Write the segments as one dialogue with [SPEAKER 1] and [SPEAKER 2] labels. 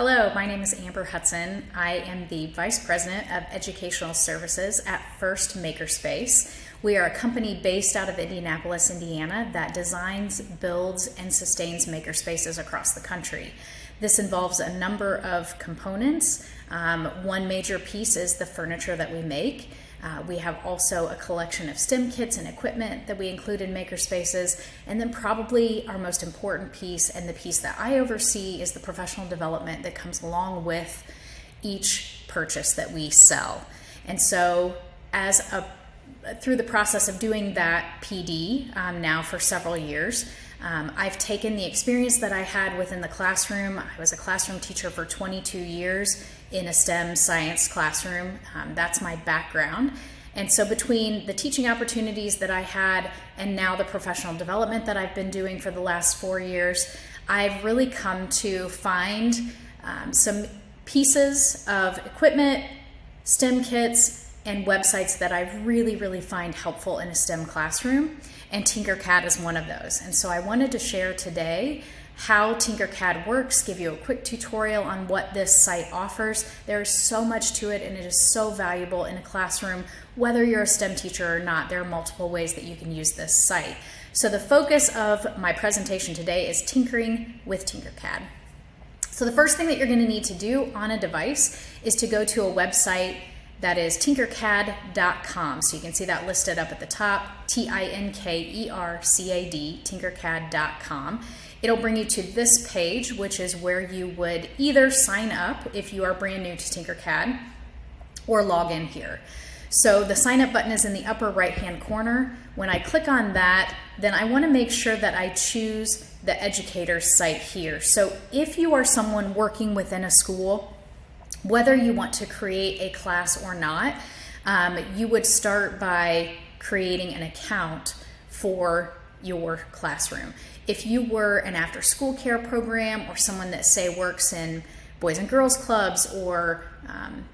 [SPEAKER 1] Hello, my name is Amber Hudson. I am the Vice President of Educational Services at First Makerspace. We are a company based out of Indianapolis, Indiana that designs, builds, and sustains makerspaces across the country. This involves a number of components. One major piece is the furniture that we make. We have also a collection of STEM kits and equipment that we include in makerspaces. And then probably our most important piece, and the piece that I oversee, is the professional development that comes along with each purchase that we sell. And so through the process of doing that PD now for several years, I've taken the experience that I had within the classroom. I was a classroom teacher for 22 years in a STEM science classroom. That's my background. And so between the teaching opportunities that I had and now the professional development that I've been doing for the last 4 years, I've really come to find some pieces of equipment, STEM kits, and websites that I really find helpful in a STEM classroom, and Tinkercad is one of those. And so I wanted to share today how Tinkercad works, give you a quick tutorial on what this site offers. There is so much to it, and it is so valuable in a classroom, whether you're a STEM teacher or not. There are multiple ways that you can use this site. So the focus of my presentation today is tinkering with Tinkercad. So the first thing that you're going to need to do on a device is to go to a website that is Tinkercad.com. So you can see that listed up at the top, Tinkercad, Tinkercad.com. It'll bring you to this page, which is where you would either sign up if you are brand new to Tinkercad or log in here. So the sign up button is in the upper right hand corner. When I click on that, then I want to make sure that I choose the educator site here. So if you are someone working within a school, whether you want to create a class or not, you would start by creating an account for your classroom. If you were an after-school care program or someone that, say, works in Boys and Girls Clubs or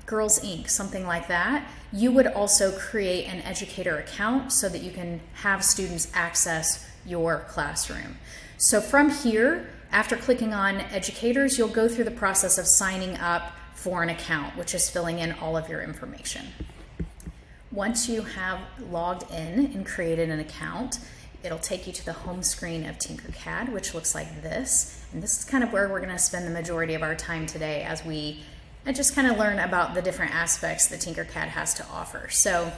[SPEAKER 1] Girls Inc., something like that, you would also create an educator account so that you can have students access your classroom. So from here, after clicking on educators, you'll go through the process of signing up for an account, which is filling in all of your information. Once you have logged in and created an account, it'll take you to the home screen of Tinkercad, which looks like this. And this is kind of where we're going to spend the majority of our time today as we just kind of learn about the different aspects that Tinkercad has to offer. So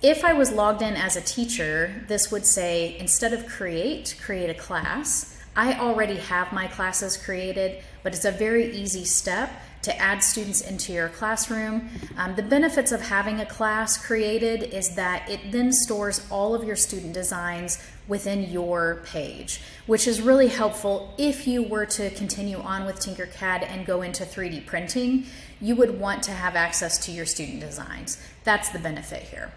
[SPEAKER 1] if I was logged in as a teacher, this would say, instead of create a class. I already have my classes created, but it's a very easy step to add students into your classroom. The benefits of having a class created is that it then stores all of your student designs within your page, which is really helpful if you were to continue on with Tinkercad and go into 3D printing. You would want to have access to your student designs. That's the benefit here.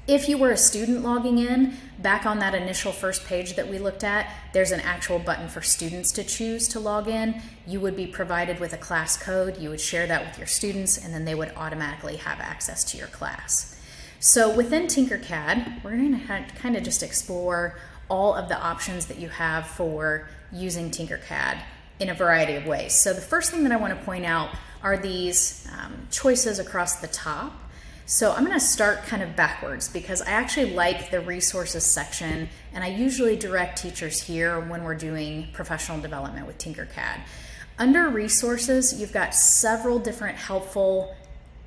[SPEAKER 1] If you were a student logging in, back on that initial first page that we looked at, there's an actual button for students to choose to log in. You would be provided with a class code. You would share that with your students, and then they would automatically have access to your class. So within Tinkercad, we're going to kind of just explore all of the options that you have for using Tinkercad in a variety of ways. So the first thing that I want to point out are these choices across the top. So I'm going to start kind of backwards because I actually like the resources section, and I usually direct teachers here when we're doing professional development with Tinkercad. Under resources, you've got several different helpful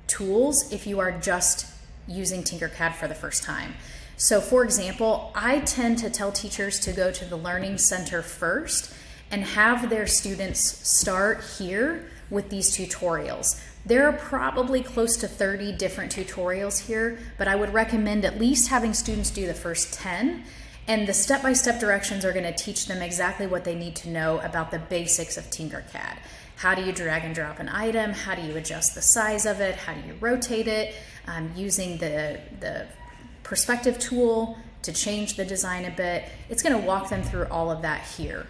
[SPEAKER 1] tools if you are just using Tinkercad for the first time. So for example, I tend to tell teachers to go to the Learning Center first and have their students start here with these tutorials. There are probably close to 30 different tutorials here, but I would recommend at least having students do the first 10, and the step-by-step directions are going to teach them exactly what they need to know about the basics of Tinkercad. How do you drag and drop an item? How do you adjust the size of it? How do you rotate it? Using the perspective tool to change the design a bit. It's going to walk them through all of that here.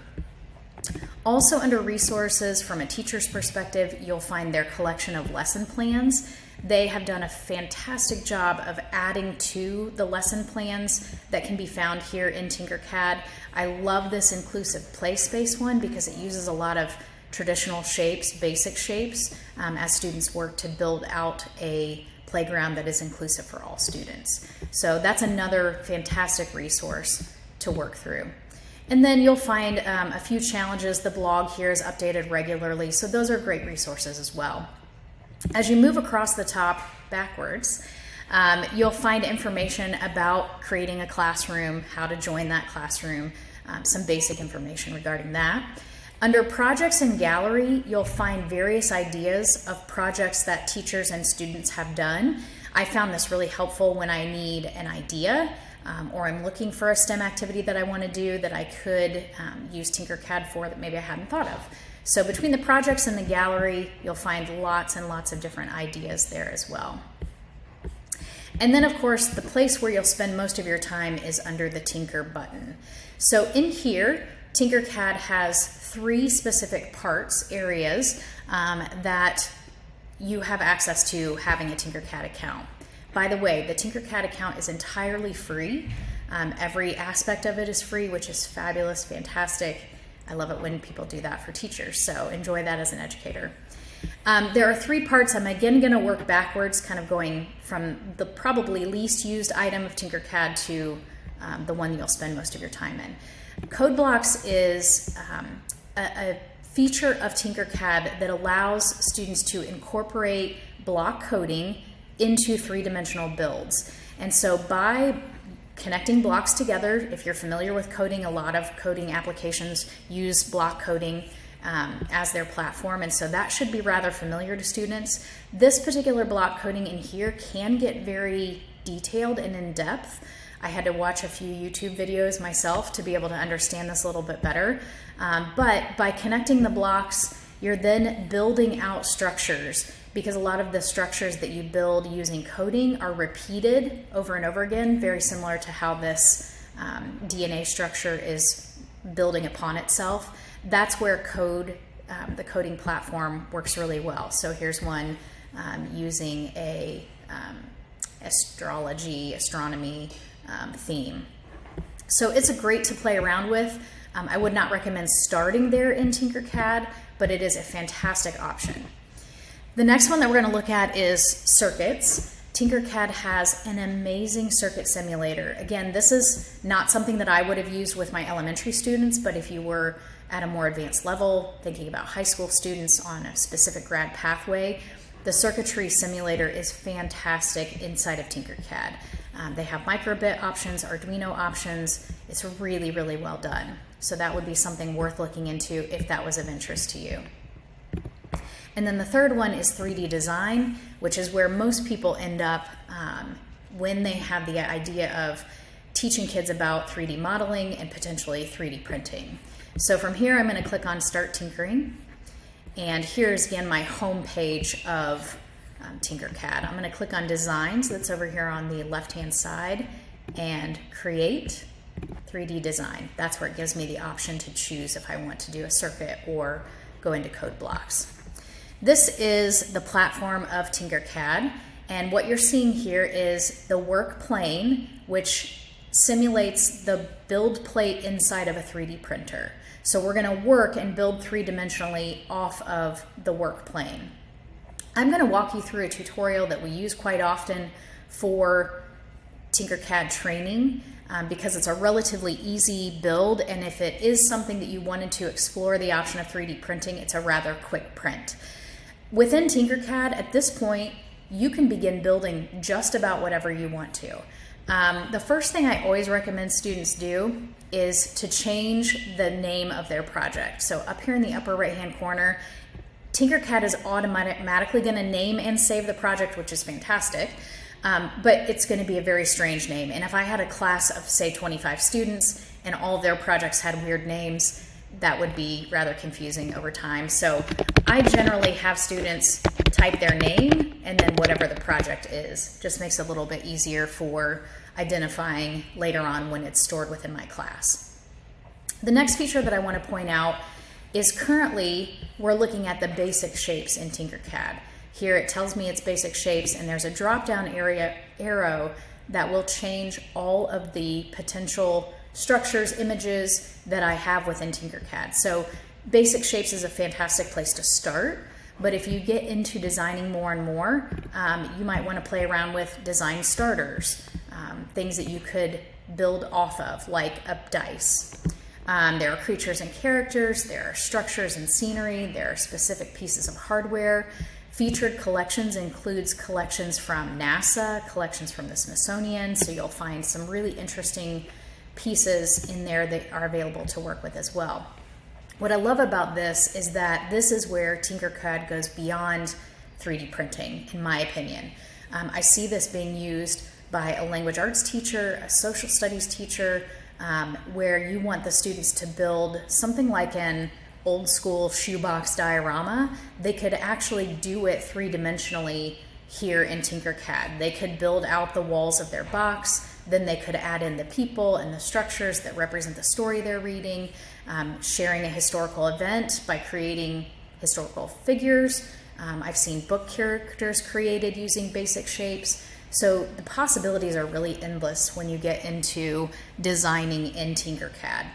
[SPEAKER 1] Also under resources, from a teacher's perspective, you'll find their collection of lesson plans. They have done a fantastic job of adding to the lesson plans that can be found here in Tinkercad. I love this inclusive play space one because it uses a lot of traditional shapes, basic shapes, as students work to build out a playground that is inclusive for all students. So that's another fantastic resource to work through. And then you'll find a few challenges. The blog here is updated regularly, so those are great resources as well. As you move across the top backwards, you'll find information about creating a classroom, how to join that classroom, some basic information regarding that. Under projects and gallery, you'll find various ideas of projects that teachers and students have done. I found this really helpful when I need an idea or I'm looking for a STEM activity that I want to do that I could use Tinkercad for that maybe I hadn't thought of. So between the projects and the gallery, you'll find lots and lots of different ideas there as well. And then of course, the place where you'll spend most of your time is under the Tinker button. So in here, Tinkercad has 3 specific parts, areas, that you have access to having a Tinkercad account. By the way, the Tinkercad account is entirely free. Every aspect of it is free, which is fabulous, fantastic. I love it when people do that for teachers, so enjoy that as an educator. There are 3 parts. I'm again going to work backwards, kind of going from the probably least used item of Tinkercad to the one you'll spend most of your time in. Code blocks is a feature of Tinkercad that allows students to incorporate block coding into 3-dimensional builds. And so by connecting blocks together, if you're familiar with coding, a lot of coding applications use block coding as their platform, and so that should be rather familiar to students. This particular block coding in here can get very detailed and in-depth. I had to watch a few YouTube videos myself to be able to understand this a little bit better. But by connecting the blocks, you're then building out structures, because a lot of the structures that you build using coding are repeated over and over again, very similar to how this DNA structure is building upon itself. That's where the coding platform works really well. So here's one using a astronomy theme. So it's great to play around with. I would not recommend starting there in Tinkercad, but it is a fantastic option. The next one that we're going to look at is circuits. Tinkercad has an amazing circuit simulator. Again, this is not something that I would have used with my elementary students, but if you were at a more advanced level, thinking about high school students on a specific grad pathway, the circuitry simulator is fantastic inside of Tinkercad. They have microbit options, Arduino options. It's really, really well done. So that would be something worth looking into if that was of interest to you. And then the third one is 3D design, which is where most people end up when they have the idea of teaching kids about 3D modeling and potentially 3D printing. So from here, I'm going to click on Start Tinkering. And here's again my home page of Tinkercad. I'm going to click on Designs, that's over here on the left-hand side, and Create 3D Design. That's where it gives me the option to choose if I want to do a circuit or go into code blocks. This is the platform of Tinkercad, and what you're seeing here is the work plane, which simulates the build plate inside of a 3D printer. So we're going to work and build 3-dimensionally off of the work plane. I'm going to walk you through a tutorial that we use quite often for Tinkercad training because it's a relatively easy build, and if it is something that you wanted to explore the option of 3D printing, it's a rather quick print. Within Tinkercad, at this point, you can begin building just about whatever you want to. The first thing I always recommend students do is to change the name of their project. So up here in the upper right-hand corner, Tinkercad is automatically going to name and save the project, which is fantastic, but it's going to be a very strange name. And if I had a class of, say, 25 students and all of their projects had weird names, that would be rather confusing over time. So I generally have students type their name and then whatever the project is. Just makes it a little bit easier for identifying later on when it's stored within my class. The next feature that I want to point out is currently we're looking at the basic shapes in Tinkercad. Here it tells me it's basic shapes, and there's a drop-down arrow that will change all of the potential structures, images that I have within Tinkercad. So Basic Shapes is a fantastic place to start, but if you get into designing more and more, you might want to play around with design starters, things that you could build off of, like a dice. There are creatures and characters, there are structures and scenery, there are specific pieces of hardware. Featured collections includes collections from NASA, collections from the Smithsonian, so you'll find some really interesting pieces in there that are available to work with as well. What I love about this is that this is where Tinkercad goes beyond 3D printing, in my opinion. I see this being used by a language arts teacher, a social studies teacher, where you want the students to build something like an old school shoebox diorama. They could actually do it three-dimensionally here in Tinkercad. They could build out the walls of their box, then they could add in the people and the structures that represent the story they're reading, sharing a historical event by creating historical figures. I've seen book characters created using Basic Shapes. So the possibilities are really endless when you get into designing in Tinkercad.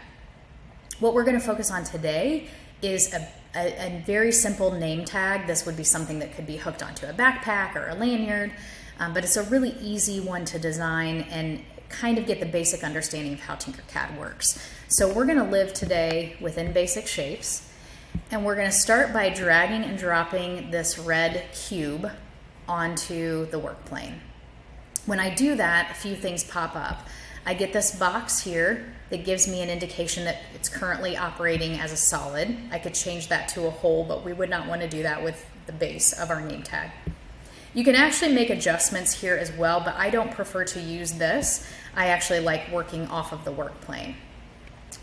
[SPEAKER 1] What we're going to focus on today is a very simple name tag. This would be something that could be hooked onto a backpack or a lanyard, but it's a really easy one to design and kind of get the basic understanding of how Tinkercad works. So we're going to live today within Basic Shapes, and we're going to start by dragging and dropping this red cube onto the work plane. When I do that, a few things pop up. I get this box here that gives me an indication that it's currently operating as a solid. I could change that to a hole, but we would not want to do that with the base of our name tag. You can actually make adjustments here as well, but I don't prefer to use this. I actually like working off of the work plane.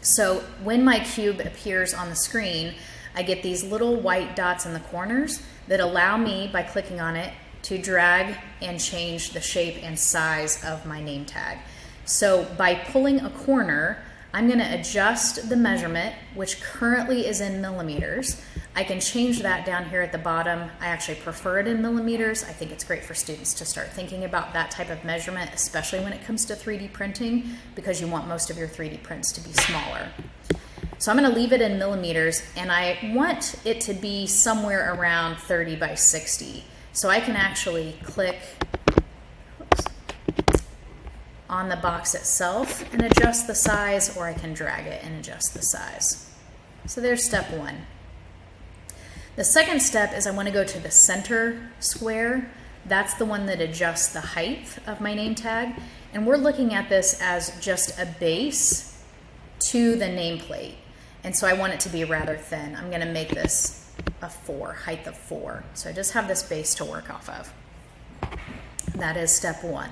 [SPEAKER 1] So when my cube appears on the screen, I get these little white dots in the corners that allow me, by clicking on it, to drag and change the shape and size of my name tag. So by pulling a corner, I'm going to adjust the measurement, which currently is in millimeters. I can change that down here at the bottom. I actually prefer it in millimeters. I think it's great for students to start thinking about that type of measurement, especially when it comes to 3D printing, because you want most of your 3D prints to be smaller. So I'm going to leave it in millimeters, and I want it to be somewhere around 30 by 60. So I can actually click on the box itself and adjust the size, or I can drag it and adjust the size. So there's step one. The second step is I want to go to the center square. That's the one that adjusts the height of my name tag. And we're looking at this as just a base to the nameplate. And so I want it to be rather thin. I'm going to make this a 4, height of 4. So I just have this base to work off of. That is step one.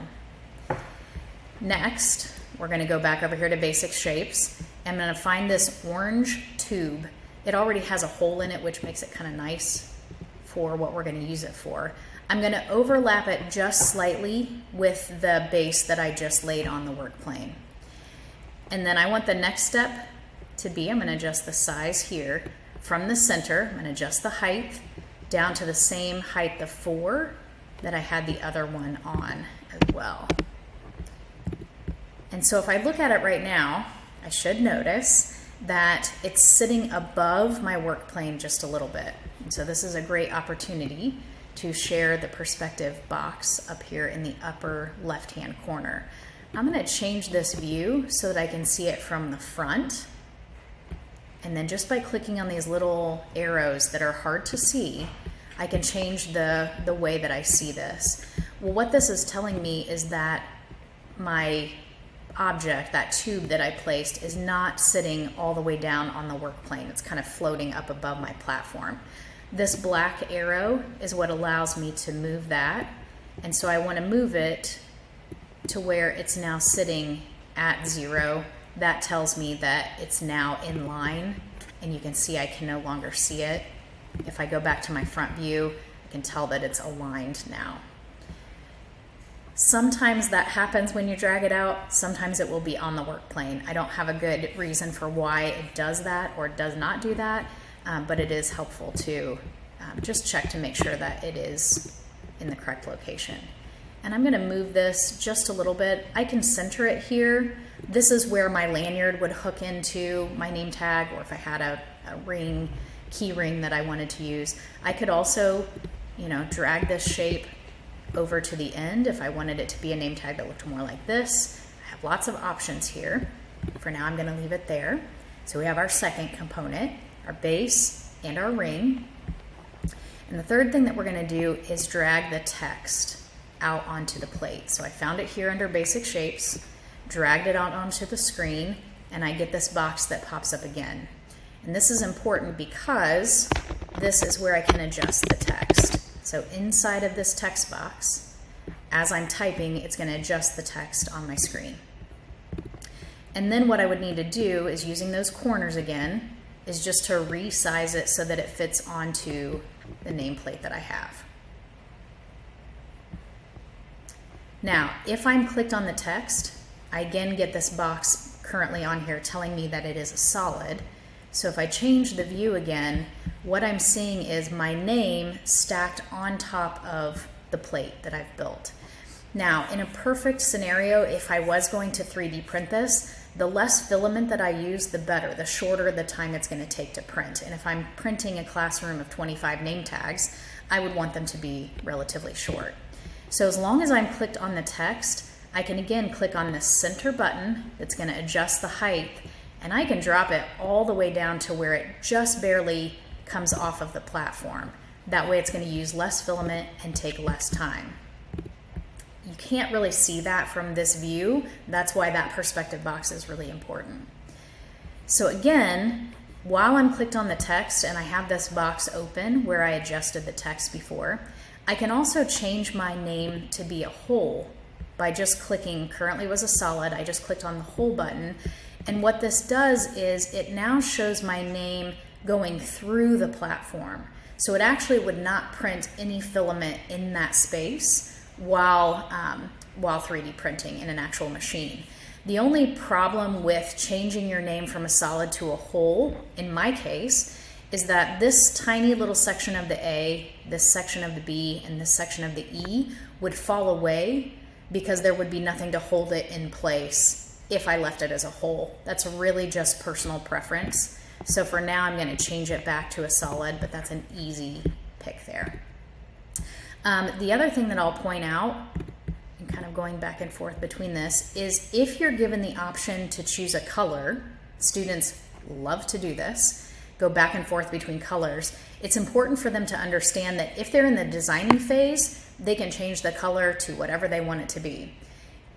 [SPEAKER 1] Next, we're going to go back over here to Basic Shapes. I'm going to find this orange tube. It already has a hole in it, which makes it kind of nice for what we're going to use it for. I'm going to overlap it just slightly with the base that I just laid on the work plane. And then I want the next step to be, I'm going to adjust the size here. From the center, I'm going to adjust the height down to the same height of 4 that I had the other one on as well. And so if I look at it right now, I should notice that it's sitting above my work plane just a little bit. And so this is a great opportunity to share the perspective box up here in the upper left-hand corner. I'm going to change this view so that I can see it from the front. And then just by clicking on these little arrows that are hard to see, I can change the way that I see this. Well, what this is telling me is that my object, that tube that I placed, is not sitting all the way down on the work plane. It's kind of floating up above my platform. This black arrow is what allows me to move that. And so I want to move it to where it's now sitting at 0. That tells me that it's now in line, and you can see I can no longer see it. If I go back to my front view, I can tell that it's aligned now. Sometimes that happens when you drag it out. Sometimes it will be on the work plane. I don't have a good reason for why it does that or does not do that, but it is helpful to just check to make sure that it is in the correct location. And I'm going to move this just a little bit. I can center it here. This is where my lanyard would hook into my name tag, or if I had a ring, key ring that I wanted to use. I could also, drag this shape over to the end if I wanted it to be a name tag that looked more like this. I have lots of options here. For now, I'm going to leave it there. So we have our second component, our base and our ring. And the third thing that we're going to do is drag the text out onto the plate. So I found it here under basic shapes, dragged it out onto the screen, and I get this box that pops up again. And this is important because this is where I can adjust the text. So inside of this text box, as I'm typing, it's going to adjust the text on my screen. And then what I would need to do is, using those corners again, is just to resize it so that it fits onto the nameplate that I have. Now, if I'm clicked on the text, I again get this box currently on here telling me that it is a solid. So if I change the view again, what I'm seeing is my name stacked on top of the plate that I've built. Now, in a perfect scenario, if I was going to 3D print this, the less filament that I use, the better, the shorter the time it's going to take to print. And if I'm printing a classroom of 25 name tags, I would want them to be relatively short. So as long as I'm clicked on the text, I can again click on this center button that's going to adjust the height, and I can drop it all the way down to where it just barely comes off of the platform. That way it's going to use less filament and take less time. You can't really see that from this view. That's why that perspective box is really important. So again, while I'm clicked on the text and I have this box open where I adjusted the text before, I can also change my name to be a whole by just clicking. Currently was a solid, I just clicked on the whole button, and what this does is it now shows my name going through the platform. So it actually would not print any filament in that space while 3D printing in an actual machine. The only problem with changing your name from a solid to a whole, in my case, is that this tiny little section of the A, this section of the B, and this section of the E would fall away because there would be nothing to hold it in place if I left it as a whole. That's really just personal preference. So for now, I'm going to change it back to a solid, but that's an easy pick there. The other thing that I'll point out, and kind of going back and forth between this, is if you're given the option to choose a color, students love to do this, go back and forth between colors, it's important for them to understand that if they're in the designing phase, they can change the color to whatever they want it to be.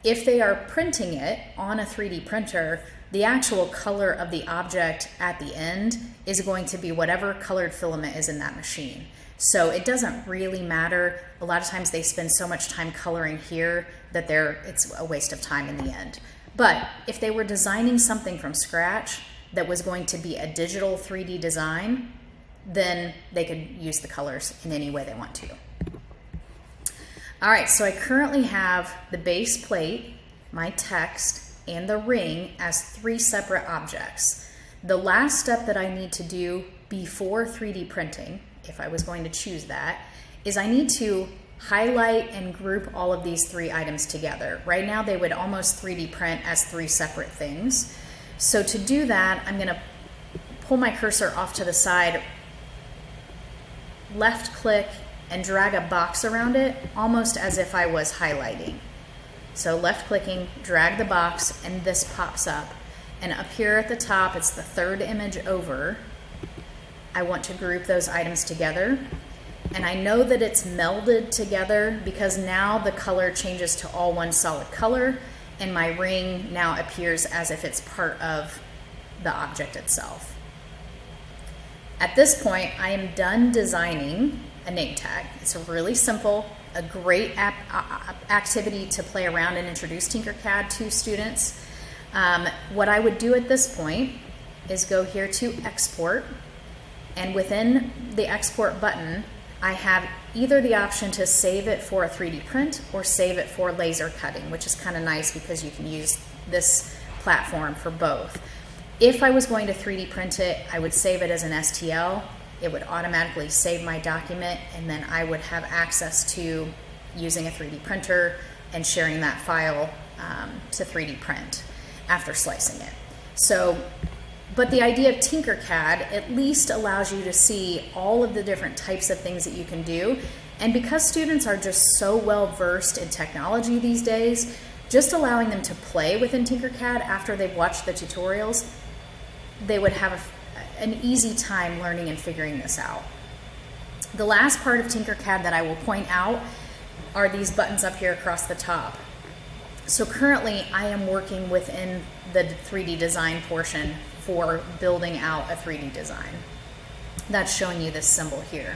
[SPEAKER 1] If they are printing it on a 3D printer, the actual color of the object at the end is going to be whatever colored filament is in that machine. So it doesn't really matter. A lot of times they spend so much time coloring here that it's a waste of time in the end. But if they were designing something from scratch that was going to be a digital 3D design, then they could use the colors in any way they want to. All right, so I currently have the base plate, my text, and the ring as 3 separate objects. The last step that I need to do before 3D printing, if I was going to choose that, is I need to highlight and group all of these 3 items together. Right now they would almost 3D print as 3 separate things. So to do that, I'm going to pull my cursor off to the side, left click, and drag a box around it, almost as if I was highlighting. So left clicking, drag the box, and this pops up. And up here at the top, it's the 3rd image over. I want to group those items together. And I know that it's melded together because now the color changes to all one solid color, and my ring now appears as if it's part of the object itself. At this point, I am done designing a name tag. It's really simple, a great activity to play around and introduce Tinkercad to students. What I would do at this point is go here to export, and within the export button, I have either the option to save it for a 3D print or save it for laser cutting, which is kind of nice because you can use this platform for both. If I was going to 3D print it, I would save it as an STL. It would automatically save my document, and then I would have access to using a 3D printer and sharing that file to 3D print after slicing it. So But the idea of Tinkercad at least allows you to see all of the different types of things that you can do. And because students are just so well versed in technology these days, just allowing them to play within Tinkercad after they've watched the tutorials, they would have an easy time learning and figuring this out. The last part of Tinkercad that I will point out are these buttons up here across the top. So currently I am working within the 3D design portion for building out a 3D design. That's showing you this symbol here.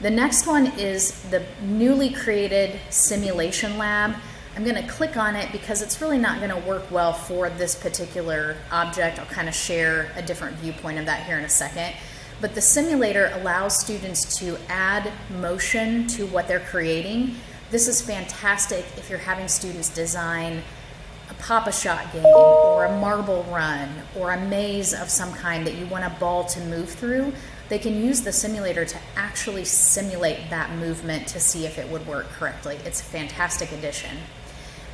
[SPEAKER 1] The next one is the newly created simulation lab. I'm going to click on it because it's really not going to work well for this particular object. I'll kind of share a different viewpoint of that here in a second. But the simulator allows students to add motion to what they're creating. This is fantastic if you're having students design a Pop-A-Shot game or a marble run or a maze of some kind that you want a ball to move through. They can use the simulator to actually simulate that movement to see if it would work correctly. It's a fantastic addition.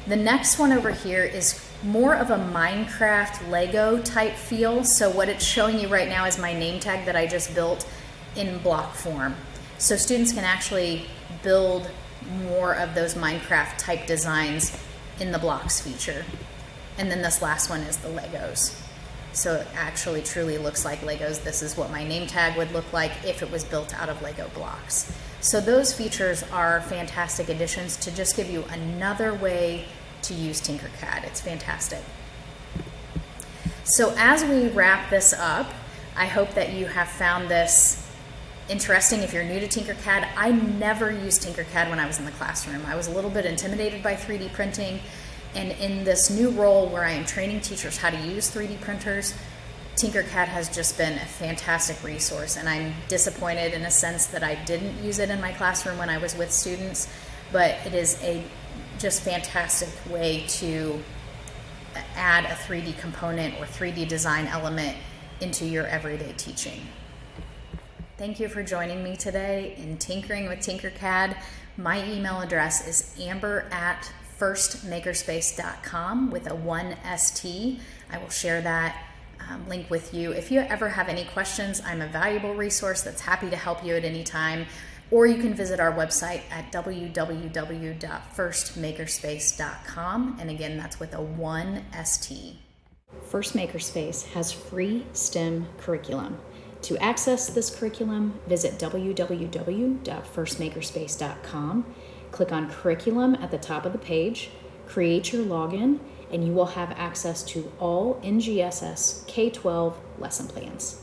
[SPEAKER 1] The next one over here is more of a Minecraft Lego type feel. So what it's showing you right now is my name tag that I just built in block form. So students can actually build more of those Minecraft type designs in the blocks feature. And then this last one is the Legos. So it actually truly looks like Legos. This is what my name tag would look like if it was built out of Lego blocks. So those features are fantastic additions to just give you another way to use Tinkercad. It's fantastic. So as we wrap this up, I hope that you have found this interesting. If you're new to Tinkercad, I never used Tinkercad when I was in the classroom. I was a little bit intimidated by 3D printing. And in this new role where I am training teachers how to use 3D printers, Tinkercad has just been a fantastic resource. And I'm disappointed in a sense that I didn't use it in my classroom when I was with students, but it is a just fantastic way to add a 3D component or 3D design element into your everyday teaching. Thank you for joining me today in Tinkering with Tinkercad. My email address is amber@firstmakerspace.com with a 1ST. I will share that link with you. If you ever have any questions, I'm a valuable resource that's happy to help you at any time, or you can visit our website at www.firstmakerspace.com. And again, that's with a 1ST. First Makerspace has free STEM curriculum. To access this curriculum, visit www.firstmakerspace.com. Click on Curriculum at the top of the page, create your login, and you will have access to all NGSS K-12 lesson plans.